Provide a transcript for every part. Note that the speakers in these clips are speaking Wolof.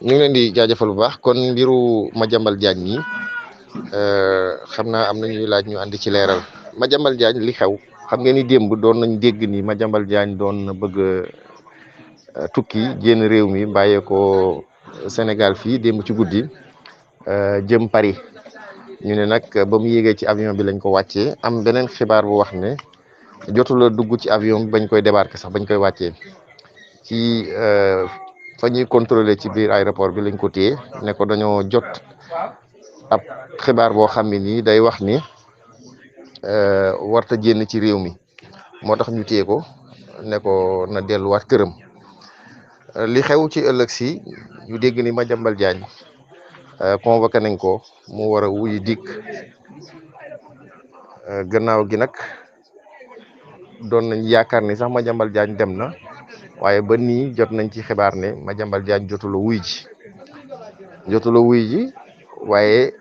ñu ngi leen di jaajëfal bu baax kon mbiru Madiambal Diagne ñi xam naa am na ñuy laaj ñu andi ci leeral Madiambal Diagne li xew xam ngeen ni démb doon nañ dégg ni Madiambal Diagne doon bëgg tukki génn réew mi bàyyee ko Sénégal fii démb ci guddi jëm Paris ñu ne nag ba mu yéegee ci avion bi lañ ko wàccee am beneen xibaar bu wax ne jotul a dugg ci avion bi bañ koy débarquer sax bañ koy wàccee ci fa ñuy contrôler ci biir aéroport bi lañ ko téye ne ko dañoo jot ab xibaar boo xam ne nii day wax ni warta génn ci réew mi moo tax ñu téye ko ne ko na delluwaat këram li xew ci ëllëg si ñu dégg ni Madiambal Diagne convoqué nañ ko mu war a wuy dikk gannaaw gi nag doon nañ yaakaar ni sax Madiambal Diagne dem na waaye ba nii jot nañ ci xibaar ne Madiambal Diagne jotula wuy ji waaye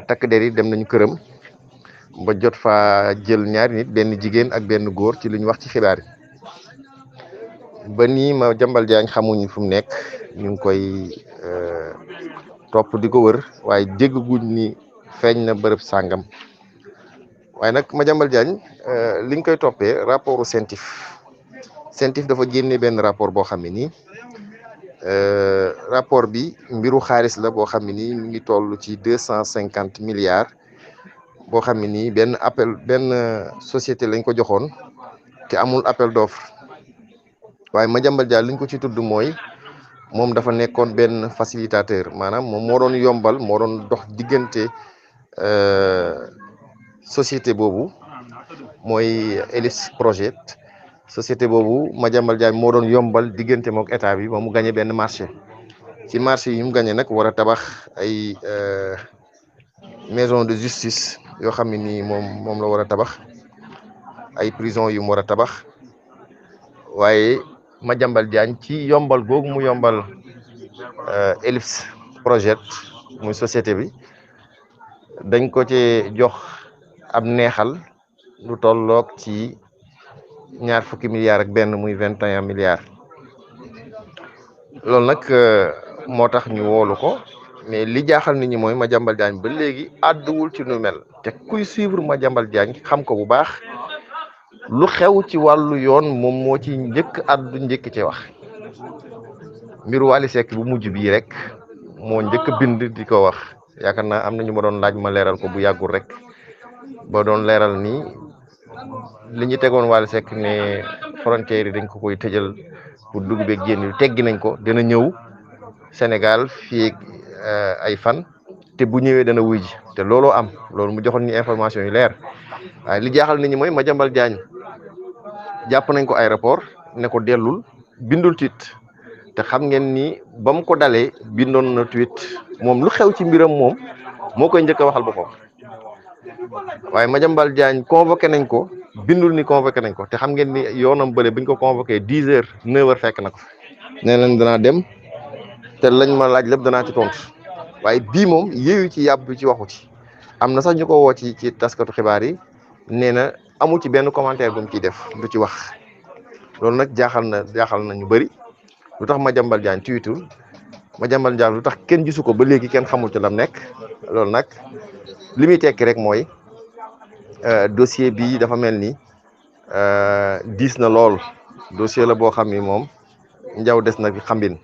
takk der yi dem nañu këram ba jot fa jël ñaari nit benn jigéen ak benn góor ci lu ñu wax ci xibaar yi ba nii Madiambal Diagne xamuñ fu mu nekk ñu ngi koy topp di ko wër waaye dégguñ ni feeñ na bërëb sàngam waaye nag Madiambal Diagne liñ koy toppee rapportu CENTIF dafa génne benn rapport boo xam ne nii rapport bi mbiru xaalis la boo xam ne nii mi ngi toll ci 250 milliards boo xam ne nii benn société lañ ko joxoon te amul appel d'offre waaye Madiambal Diagne liñ ko ci tudd mooy moom dafa nekkoon benn facilitateur maanaam moom moo doon yombal moo doon dox diggante société boobu mooy Ellipse Project société boobu Madiambal Diagne moo doon yombal diggante mook état bi ba mu gagné benn marché ci marché yi mu gagné nag war a tabax ay maison de justice yoo xam ne nii moom la war a tabax ay prison yu mu war a tabax waaye Madiambal Diagne ci yombal googu mu yombal Ellipse Project muy société bi dañ ko ci jox ab neexal lu tolloog ci 20 milliards ak benn muy 21 milliards loolu nag moo tax ñu woolu ko mais li jaaxal nit ñi mooy Madiambal Diagne ba léegi àdduwul ci nu mel te kuy suivre Madiambal Diagne xam ko bu baax lu xew ci wàllu yoon moom moo ci njëkk njëkk ci wax mbiru Wally Seck bu mujj bii rek moo njëkk bind di ko wax yaakaar naa am na ñu ma doon laaj ma leeral ko bu yàggul rek ba doon leeral ni li ñu tegoon Wally Seck ne frontière yi dañ ko koy tëjal pour dugg beeg génn teggi nañ ko dina ñëw Sénégal fii ay fan te bu ñëwee dana wuy ji te looloo am loolu mu joxoon ñu information yu leer waaye li jaaxal nit ñi mooy Madiambal Diagne jàpp nañ ko aéroport ne ko dellul bindul tweet te xam ngeen ni ba mu ko dalee bindoon na tweet moom lu xew ci mbiram moom moo koy njëkk a waxal boppam waaye Madiambal Diagne convoqué nañ ko bindul ni convoqué nañ ko te xam ngeen ni yoonam bële biñ ko convoqué 10h 9h fekk na ko nee nañ danaa dem te lañ ma laaj lépp danaa ci tontu waaye bii moom yéeyu ci yàbb bi ci waxu ci am na sax ñu ko woo ci taskatu xibaar yi nee na amu ci benn commentaire bu mu ciy def du ci wax loolu nag jaaxal na ñu bëri lu tax Madiambal Diagne tweetul Madiambal Diagne lu tax kenn gisu ko ba léegi kenn xamul ci lam nekk loolu nag li muy tekki rek mooy dossier bi dafa mel ni diis na lool dossier la boo xam ni moom njaw des na fi xambin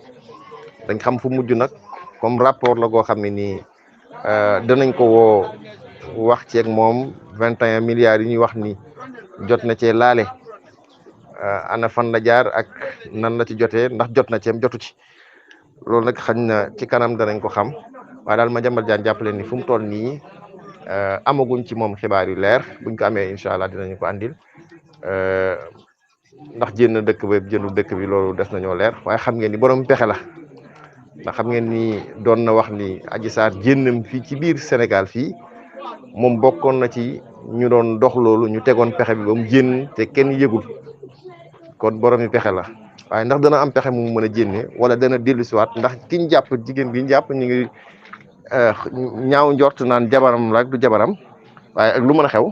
dañ xam fu mujj nag comme rapport la goo xam ne nii danañ ko woo wax ceeg moom 21 milliards yi ñuy wax ni jot na cee laale ana fan la jaar ak nan la ci jotee ndax jot na ceem jotu ci loolu nag xañ na ci kanam danañ ko xam waaye daal Madiambal Diagne jàppale ni fu mu toll nii amaguñ ci moom xibaar yu leer buñ ko amee incha allah dinañu ko andil ndax jënd dëkk bi jëndu dëkk bi loolu des nañoo leer waaye xam ngeen ni borom pexe la ndax xam ngeen ni doon na wax ni Adji Sarr jénnam fii ci biir Sénégal fii moom bokkoon na ci ñu doon dox loolu ñu tegoon pexe bi ba mu jénn te kenn yëgul kon borom yi pexe la waaye ndax dana am pexe mu mën a jénne wala dana dellusiwaat ndax kiñ jàpp jigéen bi ñu jàpp ñu ngi ñaaw njort naan jabaram la du jabaram waaye ak lu mën a xew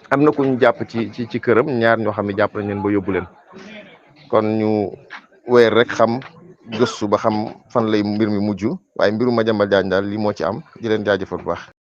am na ku ñu jàpp ci këram ñaar ñoo xam ne jàpp nañ leen ba yóbbu leen kon ñu wéer rek xam gëstu ba xam fan lay mbir mi mujj waaye mbiru Madiambal Diagne daal li moo ci am di leen jaajëfal bu baax.